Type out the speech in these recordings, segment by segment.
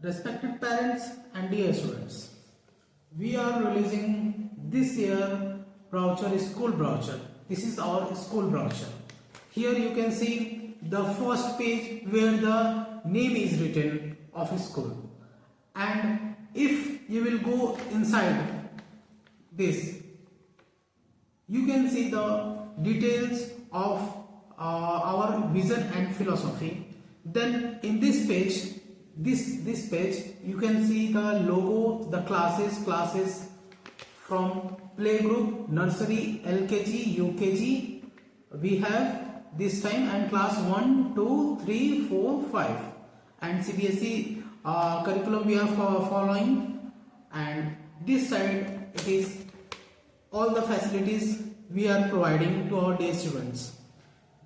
Respected parents and dear students, we are releasing this year brochure, school brochure. This is our school brochure. Here you can see the first page where the name is written of a school, and if you will go inside this, you can see the details of our vision and philosophy. Then in this page, this page, you can see the logo, the classes from playgroup, nursery, LKG, UKG. We have this time, and class 1, 2, 3, 4, 5, and CBSE curriculum we are following. And this side, it is all the facilities we are providing to our day students.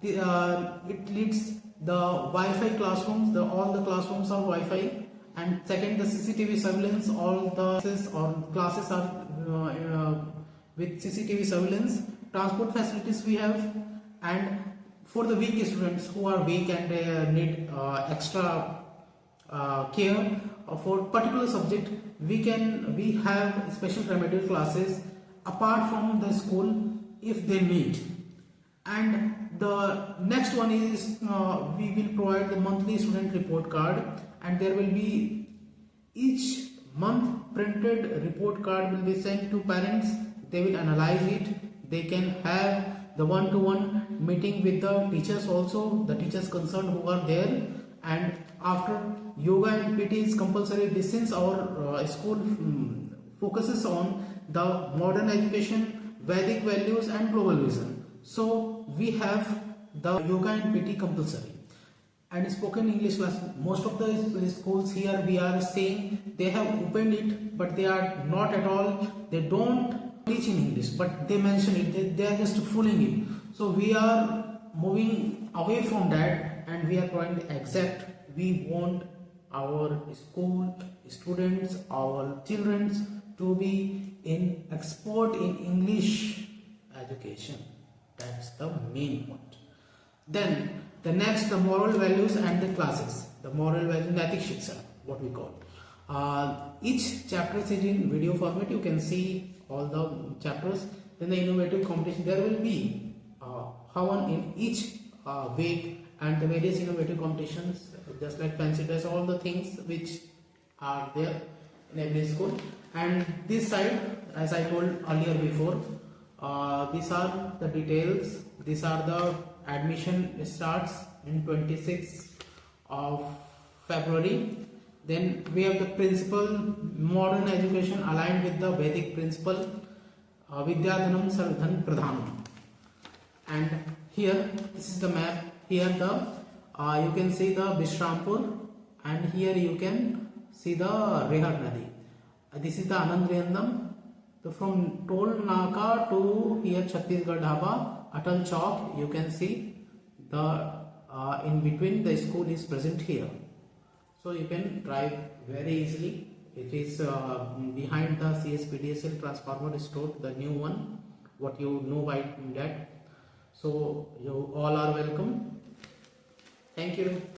It leads the Wi-Fi classrooms. All the classrooms are Wi-Fi, and second, the CCTV surveillance. All the classes are with CCTV surveillance. Transport facilities we have, and for the weak students who are weak and need extra care for particular subject, we have special remedial classes apart from the school if they need. And the next one is we will provide the monthly student report card, and there will be each month printed report card will be sent to parents. They will analyze it. They can have the one-to-one meeting with the teachers also, the teachers concerned who are there. And after yoga and PT is compulsory, since our school focuses on the modern education, Vedic values and global vision, so we have the yoga and PT compulsory. And spoken English class, most of the schools here we are saying they have opened it, but they are not at all, they don't teach in English, but they mention it, they are just fooling it. So we are moving away from that, and we are trying to exact. We want our school students, our children to be in expert in English education. That's the main point. Then the next, the moral values and the classes. The moral values, Naitik Shiksha, what we call. Each chapter is in video format. You can see all the chapters. Then the innovative competition. There will be one in each week, and the various innovative competitions, just like fancy dress, all the things which are there in every school. And this side, as I told earlier before, these are the details. These are the admission starts in 26th of February. Then we have the principle, modern education aligned with the Vedic principle, Vidyadhanam Sarvadhan Pradhanam. And here, this is the map. Here you can see the Bishrampur, and here you can see the Rehar Nadi. This is the Anand Riyandam. So from Toll Naka to here Chhattisgarh Dhaba, Atal Chowk, you can see the in between the school is present here. So you can drive very easily. It is behind the CSPDSL transformer store, the new one, what you know by that. So you all are welcome. Thank you.